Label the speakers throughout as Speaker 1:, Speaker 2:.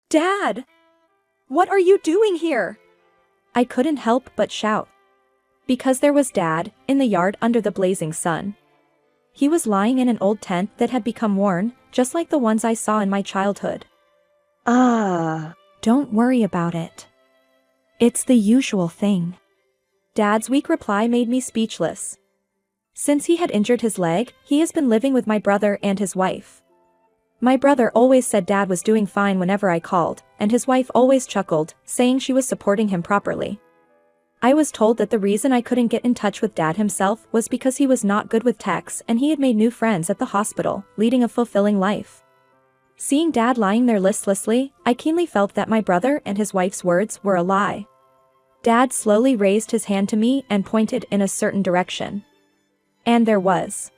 Speaker 1: Dad! What are you doing here? I couldn't help but shout. Because there was Dad, in the yard under the blazing sun. He was lying in an old tent that had become worn, just like the ones I saw in my childhood. Don't worry about it. It's the usual thing. Dad's weak reply made me speechless. Since he had injured his leg, he has been living with my brother and his wife. My brother always said Dad was doing fine whenever I called, and his wife always chuckled, saying she was supporting him properly. I was told that the reason I couldn't get in touch with Dad himself was because he was not good with texts and he had made new friends at the hospital, leading a fulfilling life. Seeing Dad lying there listlessly, I keenly felt that my brother and his wife's words were a lie. Dad slowly raised his hand to me and pointed in a certain direction. And there was.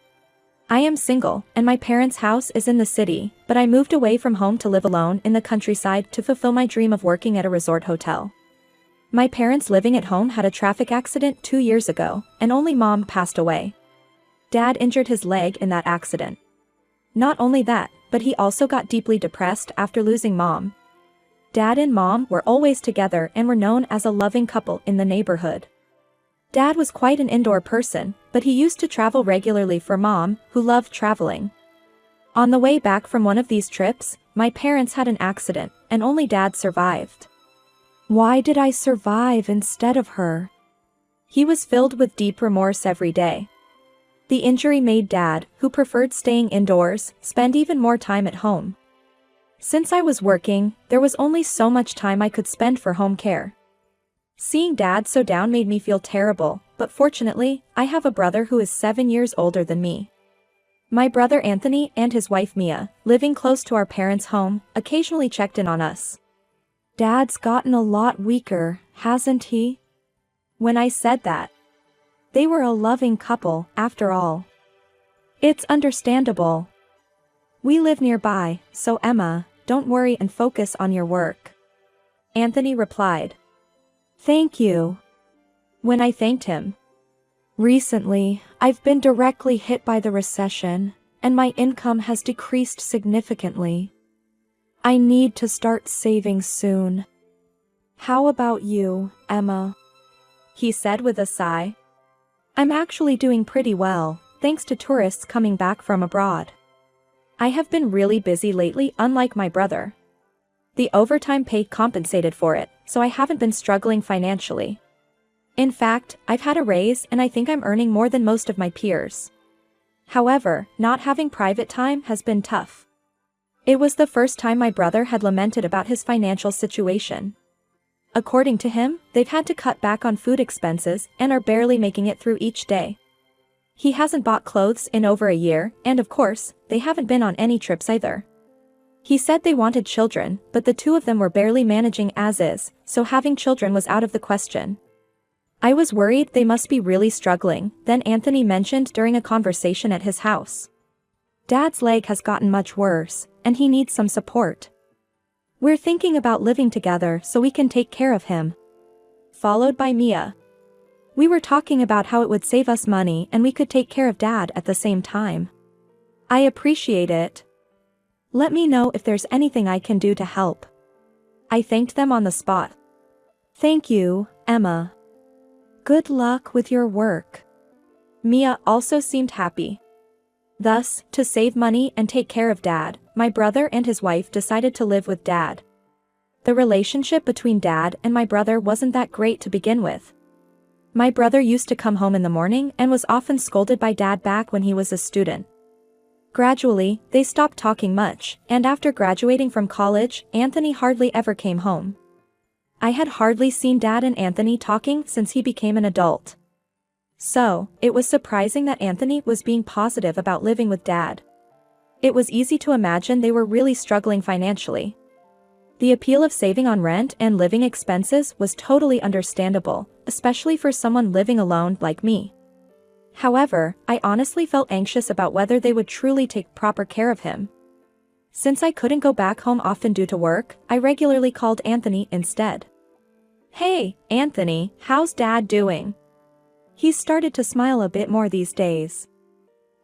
Speaker 1: I am single, and my parents' house is in the city, but I moved away from home to live alone in the countryside to fulfill my dream of working at a resort hotel. My parents living at home had a traffic accident 2 years ago, and only Mom passed away. Dad injured his leg in that accident. Not only that, but he also got deeply depressed after losing Mom. Dad and Mom were always together and were known as a loving couple in the neighborhood. Dad was quite an indoor person, but he used to travel regularly for Mom, who loved traveling. On the way back from one of these trips, my parents had an accident, and only Dad survived. Why did I survive instead of her? He was filled with deep remorse every day. The injury made Dad, who preferred staying indoors, spend even more time at home. Since I was working, there was only so much time I could spend for home care. Seeing Dad so down made me feel terrible, but fortunately, I have a brother who is 7 years older than me. My brother Anthony and his wife Mia, living close to our parents' home, occasionally checked in on us. Dad's gotten a lot weaker, hasn't he? When I said that. They were a loving couple, after all. It's understandable. We live nearby, so Emma, don't worry and focus on your work. Anthony replied. Thank you. When I thanked him. Recently, I've been directly hit by the recession, and my income has decreased significantly. I need to start saving soon. How about you, Emma? He said with a sigh. I'm actually doing pretty well, thanks to tourists coming back from abroad. I have been really busy lately, unlike my brother. The overtime pay compensated for it, so I haven't been struggling financially. In fact, I've had a raise and I think I'm earning more than most of my peers. However, not having private time has been tough. It was the first time my brother had lamented about his financial situation. According to him, they've had to cut back on food expenses and are barely making it through each day. He hasn't bought clothes in over a year, and of course, they haven't been on any trips either. He said they wanted children, but the two of them were barely managing as is, so having children was out of the question. I was worried they must be really struggling, then Anthony mentioned during a conversation at his house. Dad's leg has gotten much worse, and he needs some support. We're thinking about living together so we can take care of him. Followed by Mia. We were talking about how it would save us money and we could take care of Dad at the same time. I appreciate it. Let me know if there's anything I can do to help. I thanked them on the spot. Thank you, Emma. Good luck with your work. Mia also seemed happy. Thus, to save money and take care of Dad, my brother and his wife decided to live with Dad. The relationship between Dad and my brother wasn't that great to begin with. My brother used to come home in the morning and was often scolded by Dad back when he was a student. Gradually, they stopped talking much, and after graduating from college, Anthony hardly ever came home. I had hardly seen Dad and Anthony talking since he became an adult. So, it was surprising that Anthony was being positive about living with Dad. It was easy to imagine they were really struggling financially. The appeal of saving on rent and living expenses was totally understandable, especially for someone living alone like me. However, I honestly felt anxious about whether they would truly take proper care of him. Since I couldn't go back home often due to work, I regularly called Anthony instead. Hey, Anthony, how's Dad doing? He's started to smile a bit more these days.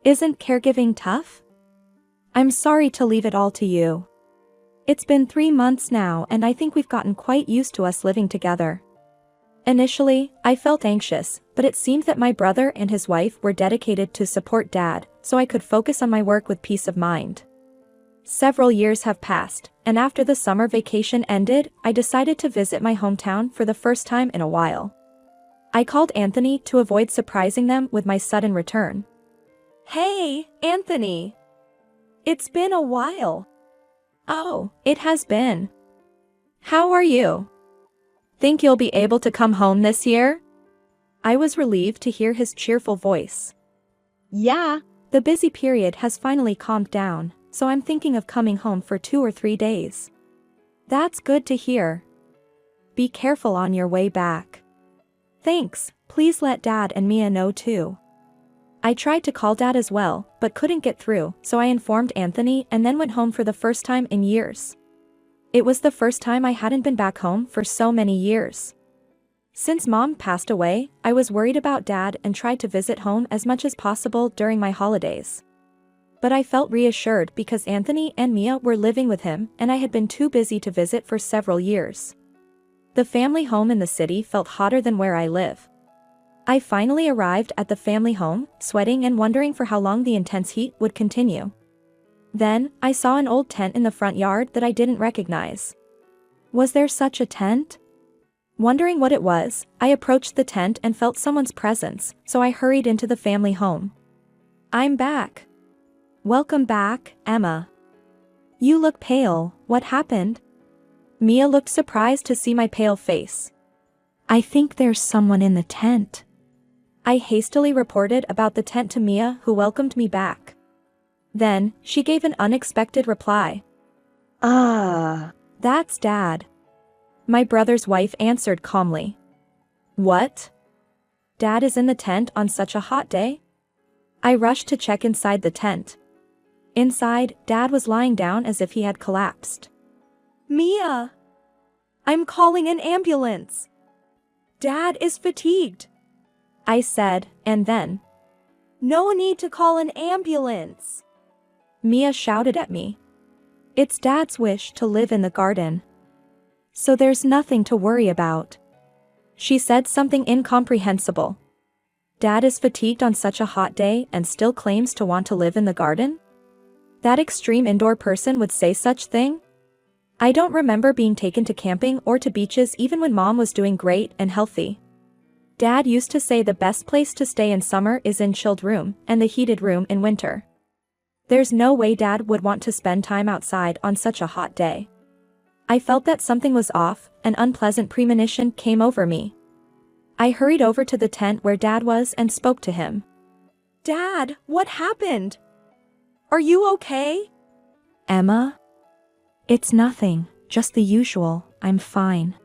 Speaker 1: Isn't caregiving tough? I'm sorry to leave it all to you. It's been 3 months now and I think we've gotten quite used to us living together. Initially, I felt anxious, but it seemed that my brother and his wife were dedicated to support Dad, so I could focus on my work with peace of mind. Several years have passed, and after the summer vacation ended, I decided to visit my hometown for the first time in a while. I called Anthony to avoid surprising them with my sudden return. "Hey, Anthony! It's been a while." "Oh, it has been. How are you? Think you'll be able to come home this year?" I was relieved to hear his cheerful voice. "Yeah, the busy period has finally calmed down, so I'm thinking of coming home for 2 or 3 days." "That's good to hear. Be careful on your way back." "Thanks, please let Dad and Mia know too." I tried to call Dad as well, but couldn't get through, so I informed Anthony and then went home for the first time in years. It was the first time I hadn't been back home for so many years. Since Mom passed away, I was worried about Dad and tried to visit home as much as possible during my holidays. But I felt reassured because Anthony and Mia were living with him and I had been too busy to visit for several years. The family home in the city felt hotter than where I live. I finally arrived at the family home, sweating and wondering for how long the intense heat would continue. Then, I saw an old tent in the front yard that I didn't recognize. Was there such a tent? Wondering what it was, I approached the tent and felt someone's presence, so I hurried into the family home. "I'm back." "Welcome back, Emma. You look pale, what happened?" Mia looked surprised to see my pale face. "I think there's someone in the tent." I hastily reported about the tent to Mia, who welcomed me back. Then, she gave an unexpected reply. That's Dad." My brother's wife answered calmly. "What? Dad is in the tent on such a hot day?" I rushed to check inside the tent. Inside, Dad was lying down as if he had collapsed. "Mia! I'm calling an ambulance. Dad is fatigued," I said, and then, "No need to call an ambulance," Mia shouted at me. "It's Dad's wish to live in the garden, so there's nothing to worry about." She said something incomprehensible. Dad is fatigued on such a hot day and still claims to want to live in the garden? That extreme indoor person would say such thing? I don't remember being taken to camping or to beaches even when Mom was doing great and healthy. Dad used to say the best place to stay in summer is in chilled room and the heated room in winter. There's no way Dad would want to spend time outside on such a hot day. I felt that something was off, an unpleasant premonition came over me. I hurried over to the tent where Dad was and spoke to him. "Dad, what happened? Are you okay?" "Emma? It's nothing, just the usual, I'm fine,"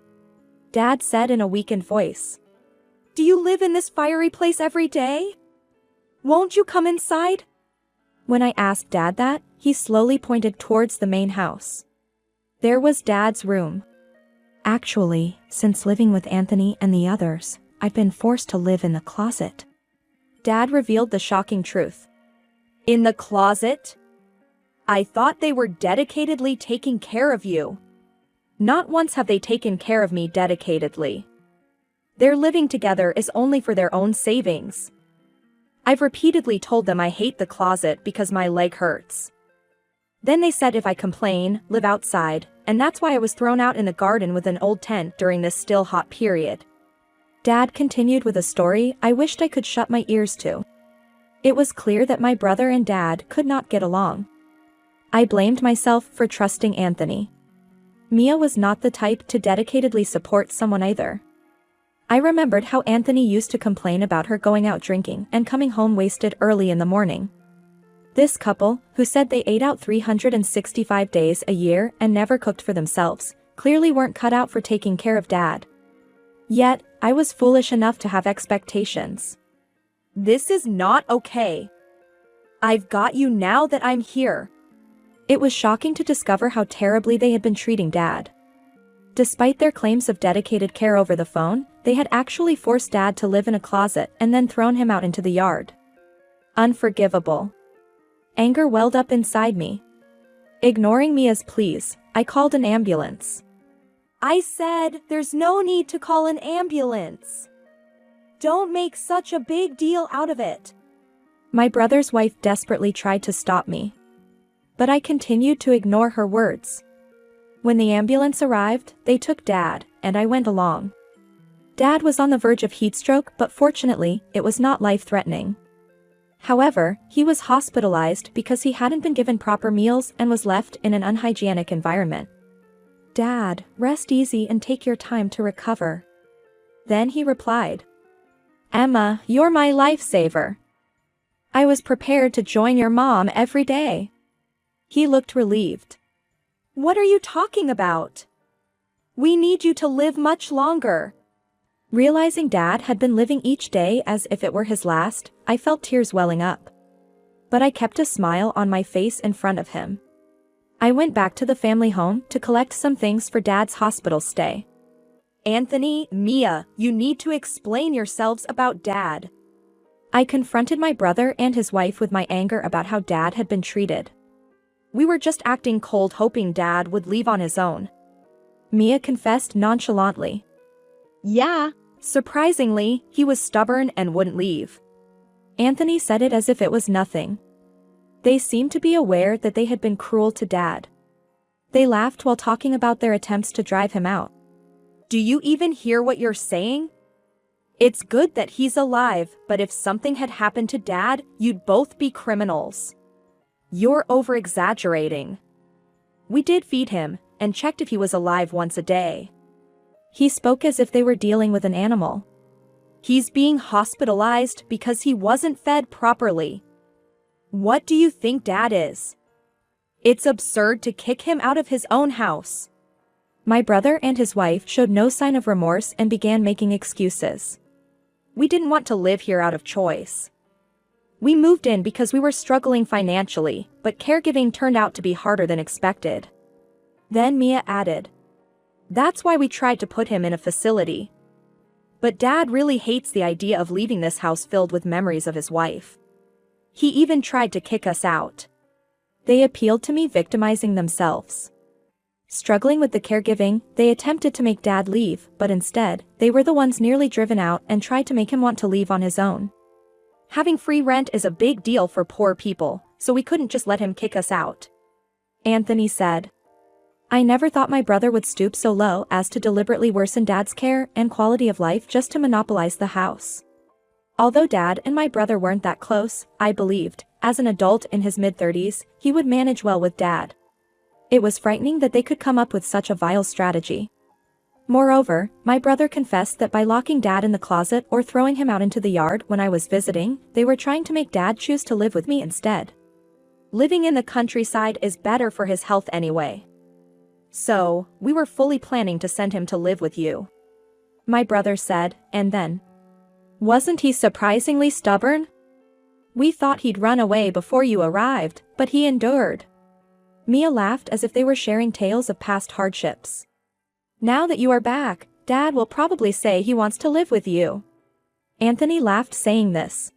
Speaker 1: Dad said in a weakened voice. "Do you live in this fiery place every day? Won't you come inside?" When I asked Dad that, he slowly pointed towards the main house. There was Dad's room. "Actually, since living with Anthony and the others, I've been forced to live in the closet." Dad revealed the shocking truth. "In the closet? I thought they were dedicatedly taking care of you." "Not once have they taken care of me dedicatedly. Their living together is only for their own savings. I've repeatedly told them I hate the closet because my leg hurts. Then they said if I complain, live outside, and that's why I was thrown out in the garden with an old tent during this still hot period." Dad continued with a story I wished I could shut my ears to. It was clear that my brother and Dad could not get along. I blamed myself for trusting Anthony. Mia was not the type to dedicatedly support someone either. I remembered how Anthony used to complain about her going out drinking and coming home wasted early in the morning. This couple, who said they ate out 365 days a year and never cooked for themselves, clearly weren't cut out for taking care of Dad. Yet, I was foolish enough to have expectations. "This is not okay. I've got you now that I'm here." It was shocking to discover how terribly they had been treating Dad. Despite their claims of dedicated care over the phone, they had actually forced Dad to live in a closet and then thrown him out into the yard. Unforgivable. Anger welled up inside me. Ignoring Mia's pleas, I called an ambulance. I said, there's no need to call an ambulance. Don't make such a big deal out of it. My brother's wife desperately tried to stop me. But I continued to ignore her words. When the ambulance arrived, they took Dad, and I went along. Dad was on the verge of heatstroke, but fortunately, it was not life-threatening. However, he was hospitalized because he hadn't been given proper meals and was left in an unhygienic environment. Dad, rest easy and take your time to recover. Then he replied, Emma, you're my lifesaver. I was prepared to join your mom every day. He looked relieved. What are you talking about? We need you to live much longer. Realizing Dad had been living each day as if it were his last, I felt tears welling up. But I kept a smile on my face in front of him. I went back to the family home to collect some things for Dad's hospital stay. Anthony, Mia, you need to explain yourselves about Dad. I confronted my brother and his wife with my anger about how Dad had been treated. We were just acting cold, hoping Dad would leave on his own. Mia confessed nonchalantly. Yeah, surprisingly, he was stubborn and wouldn't leave. Anthony said it as if it was nothing. They seemed to be aware that they had been cruel to Dad. They laughed while talking about their attempts to drive him out. Do you even hear what you're saying? It's good that he's alive, but if something had happened to Dad, you'd both be criminals. You're over-exaggerating. We did feed him, and checked if he was alive once a day. He spoke as if they were dealing with an animal. He's being hospitalized because he wasn't fed properly. What do you think Dad is? It's absurd to kick him out of his own house. My brother and his wife showed no sign of remorse and began making excuses. We didn't want to live here out of choice. We moved in because we were struggling financially, but caregiving turned out to be harder than expected. Then Mia added, That's why we tried to put him in a facility. But Dad really hates the idea of leaving this house filled with memories of his wife. He even tried to kick us out. They appealed to me, victimizing themselves. Struggling with the caregiving, they attempted to make Dad leave, but instead, they were the ones nearly driven out and tried to make him want to leave on his own. Having free rent is a big deal for poor people, so we couldn't just let him kick us out. Anthony said. I never thought my brother would stoop so low as to deliberately worsen Dad's care and quality of life just to monopolize the house. Although Dad and my brother weren't that close, I believed, as an adult in his mid-30s, he would manage well with Dad. It was frightening that they could come up with such a vile strategy. Moreover, my brother confessed that by locking Dad in the closet or throwing him out into the yard when I was visiting, they were trying to make Dad choose to live with me instead. Living in the countryside is better for his health anyway. So, we were fully planning to send him to live with you. My brother said, and then. Wasn't he surprisingly stubborn? We thought he'd run away before you arrived, but he endured. Mia laughed as if they were sharing tales of past hardships. Now that you are back, Dad will probably say he wants to live with you. Anthony laughed saying this.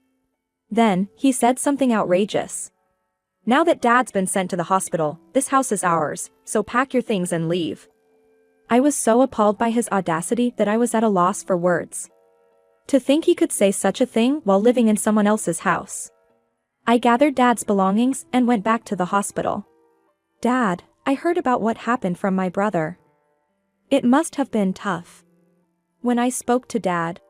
Speaker 1: Then, he said something outrageous. Now that Dad's been sent to the hospital, this house is ours, so pack your things and leave. I was so appalled by his audacity that I was at a loss for words. To think he could say such a thing while living in someone else's house. I gathered Dad's belongings and went back to the hospital. Dad, I heard about what happened from my brother. It must have been tough. When I spoke to Dad,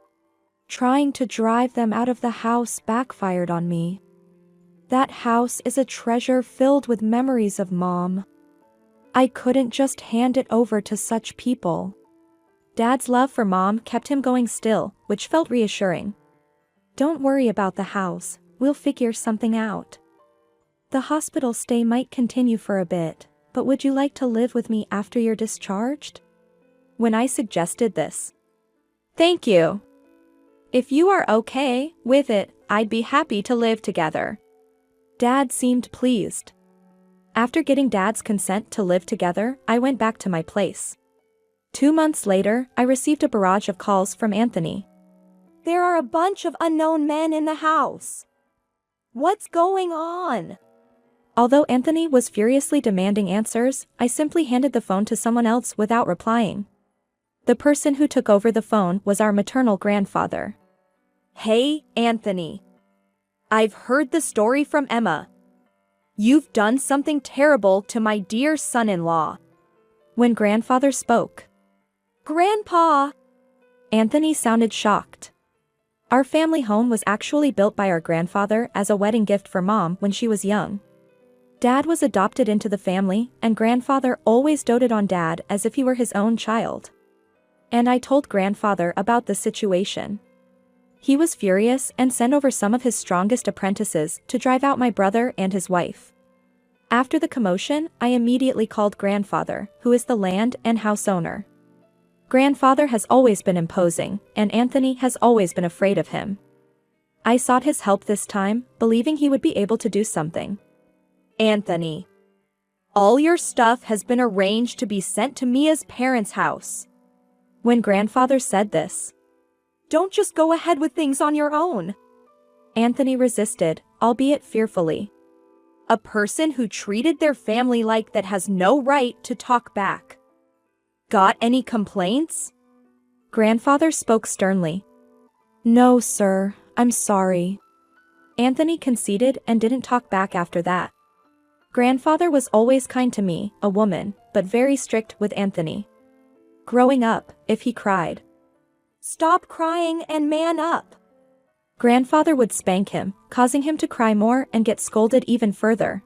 Speaker 1: trying to drive them out of the house backfired on me. That house is a treasure filled with memories of Mom. I couldn't just hand it over to such people. Dad's love for Mom kept him going still, which felt reassuring. Don't worry about the house, we'll figure something out. The hospital stay might continue for a bit, but would you like to live with me after you're discharged? When I suggested this. Thank you. If you are okay with it, I'd be happy to live together. Dad seemed pleased. After getting Dad's consent to live together, I went back to my place. 2 months later, I received a barrage of calls from Anthony. There are a bunch of unknown men in the house. What's going on? Although Anthony was furiously demanding answers, I simply handed the phone to someone else without replying. The person who took over the phone was our maternal grandfather.
Speaker 2: Hey, Anthony. I've heard the story from Emma. You've done something terrible to my dear son-in-law.
Speaker 1: When grandfather spoke,
Speaker 2: Grandpa!
Speaker 1: Anthony sounded shocked. Our family home was actually built by our grandfather as a wedding gift for Mom when she was young. Dad was adopted into the family, and grandfather always doted on Dad as if he were his own child. And I told grandfather about the situation. He was furious and sent over some of his strongest apprentices to drive out my brother and his wife. After the commotion, I immediately called grandfather, who is the land and house owner. Grandfather has always been imposing, and Anthony has always been afraid of him. I sought his help this time, believing he would be able to do something.
Speaker 2: Anthony. All your stuff has been arranged to be sent to Mia's parents' house.
Speaker 1: When grandfather said this,
Speaker 2: don't just go ahead with things on your own.
Speaker 1: Anthony resisted, albeit fearfully.
Speaker 2: A person who treated their family like that has no right to talk back. Got any complaints?
Speaker 1: Grandfather spoke sternly. No, sir, I'm sorry. Anthony conceded and didn't talk back after that. Grandfather was always kind to me, a woman, but very strict with Anthony. Growing up, if he cried,
Speaker 2: stop crying and man up.
Speaker 1: Grandfather would spank him, causing him to cry more and get scolded even further.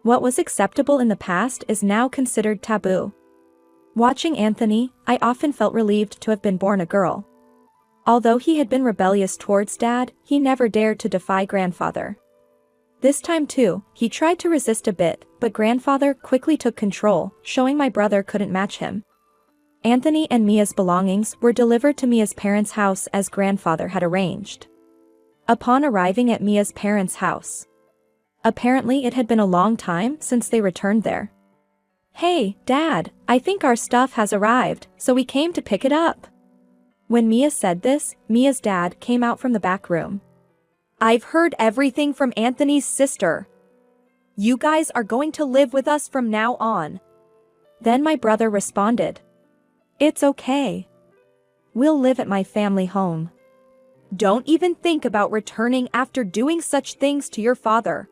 Speaker 1: What was acceptable in the past is now considered taboo. Watching Anthony, I often felt relieved to have been born a girl. Although he had been rebellious towards Dad, he never dared to defy grandfather. This time too, he tried to resist a bit, but grandfather quickly took control, showing my brother couldn't match him. Anthony and Mia's belongings were delivered to Mia's parents' house as grandfather had arranged. Upon arriving at Mia's parents' house, apparently it had been a long time since they returned there. Hey, Dad, I think our stuff has arrived, so we came to pick it up. When Mia said this, Mia's dad came out from the back room.
Speaker 2: I've heard everything from Anthony's sister. You guys are going to live with us from now on.
Speaker 1: Then my brother responded. It's okay. We'll live at my family home.
Speaker 2: Don't even think about returning after doing such things to your father.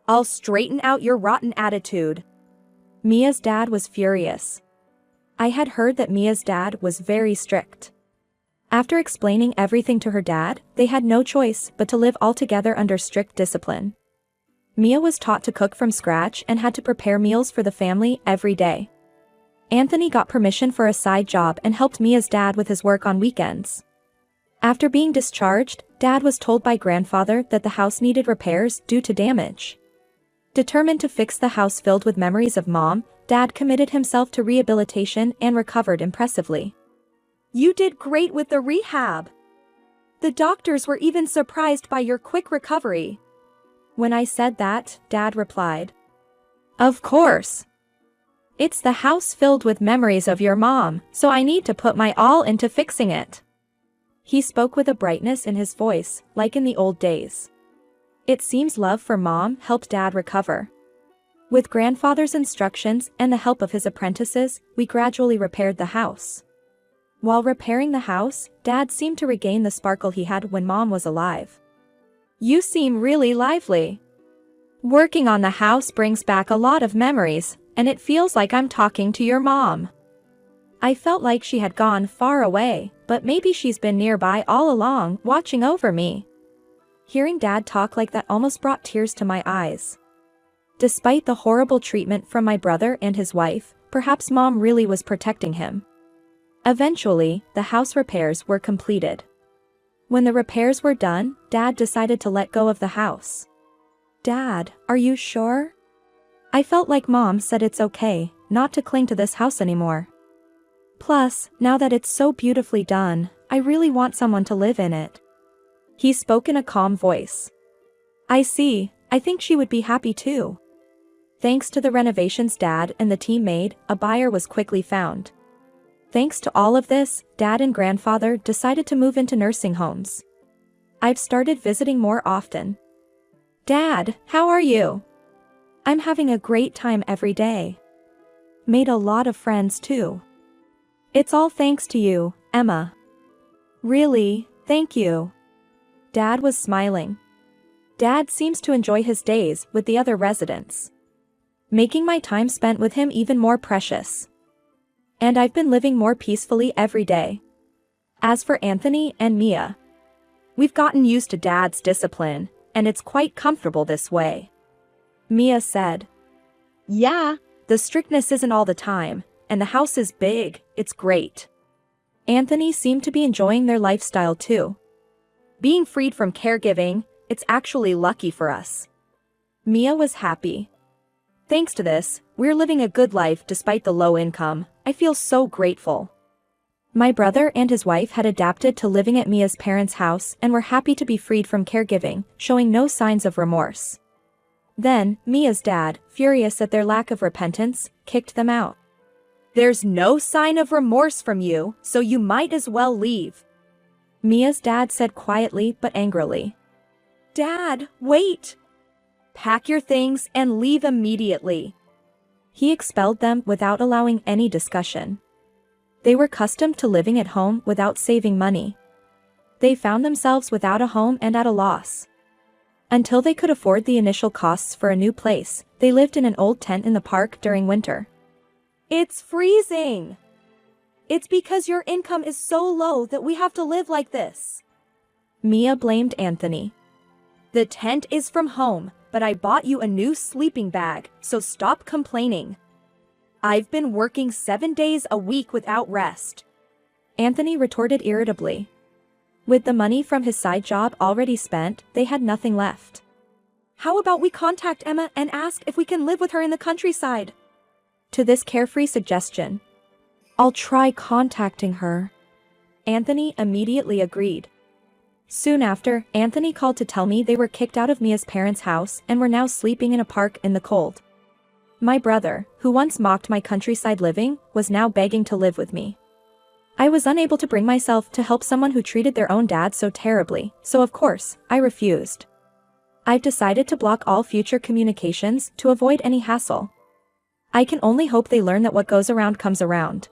Speaker 2: I'll straighten out your rotten attitude.
Speaker 1: Mia's dad was furious. I had heard that Mia's dad was very strict. After explaining everything to her dad, they had no choice but to live all together under strict discipline. Mia was taught to cook from scratch and had to prepare meals for the family every day. Anthony got permission for a side job and helped Mia's dad with his work on weekends. After being discharged, Dad was told by grandfather that the house needed repairs due to damage. Determined to fix the house filled with memories of Mom, Dad committed himself to rehabilitation and recovered impressively.
Speaker 2: You did great with the rehab. The doctors were even surprised by your quick recovery.
Speaker 1: When I said that, Dad replied, Of course. It's the house filled with memories of your mom, so I need to put my all into fixing it. He spoke with a brightness in his voice, like in the old days. It seems love for Mom helped Dad recover. With grandfather's instructions and the help of his apprentices, we gradually repaired the house. While repairing the house, Dad seemed to regain the sparkle he had when Mom was alive. You seem really lively. Working on the house brings back a lot of memories, and it feels like I'm talking to your mom. I felt like she had gone far away, but maybe she's been nearby all along, watching over me. Hearing Dad talk like that almost brought tears to my eyes. Despite the horrible treatment from my brother and his wife, perhaps Mom really was protecting him. Eventually, the house repairs were completed. When the repairs were done, Dad decided to let go of the house. Dad, are you sure? I felt like Mom said it's okay, not to cling to this house anymore. Plus, now that it's so beautifully done, I really want someone to live in it. He spoke in a calm voice. I see, I think she would be happy too. Thanks to the renovations Dad and the team made, a buyer was quickly found. Thanks to all of this, Dad and grandfather decided to move into nursing homes. I've started visiting more often. Dad, how are you? I'm having a great time every day. Made a lot of friends too. It's all thanks to you, Emma.
Speaker 2: Really, thank you.
Speaker 1: Dad was smiling. Dad seems to enjoy his days with the other residents, making my time spent with him even more precious. And I've been living more peacefully every day. As for Anthony and Mia, we've gotten used to Dad's discipline, and it's quite comfortable this way. Mia said.
Speaker 2: Yeah, the strictness isn't all the time, and the house is big, it's great.
Speaker 1: Anthony seemed to be enjoying their lifestyle too.
Speaker 2: Being freed from caregiving, it's actually lucky for us.
Speaker 1: Mia was happy.
Speaker 2: Thanks to this, we're living a good life despite the low income. I feel so grateful.
Speaker 1: My brother and his wife had adapted to living at Mia's parents' house and were happy to be freed from caregiving, showing no signs of remorse. Then, Mia's dad, furious at their lack of repentance, kicked them out.
Speaker 2: There's no sign of remorse from you, so you might as well leave.
Speaker 1: Mia's dad said quietly but angrily.
Speaker 2: Dad, wait! Pack your things and leave immediately.
Speaker 1: He expelled them without allowing any discussion. They were accustomed to living at home without saving money. They found themselves without a home and at a loss. Until they could afford the initial costs for a new place, they lived in an old tent in the park during winter.
Speaker 2: It's freezing! It's because your income is so low that we have to live like this.
Speaker 1: Mia blamed Anthony.
Speaker 2: The tent is from home, but I bought you a new sleeping bag, so stop complaining. I've been working 7 days a week without rest.
Speaker 1: Anthony retorted irritably. With the money from his side job already spent, they had nothing left.
Speaker 2: How about we contact Emma and ask if we can live with her in the countryside?
Speaker 1: To this carefree suggestion, I'll try contacting her. Anthony immediately agreed. Soon after, Anthony called to tell me they were kicked out of Mia's parents' house and were now sleeping in a park in the cold. My brother, who once mocked my countryside living, was now begging to live with me. I was unable to bring myself to help someone who treated their own dad so terribly, so of course, I refused. I've decided to block all future communications to avoid any hassle. I can only hope they learn that what goes around comes around.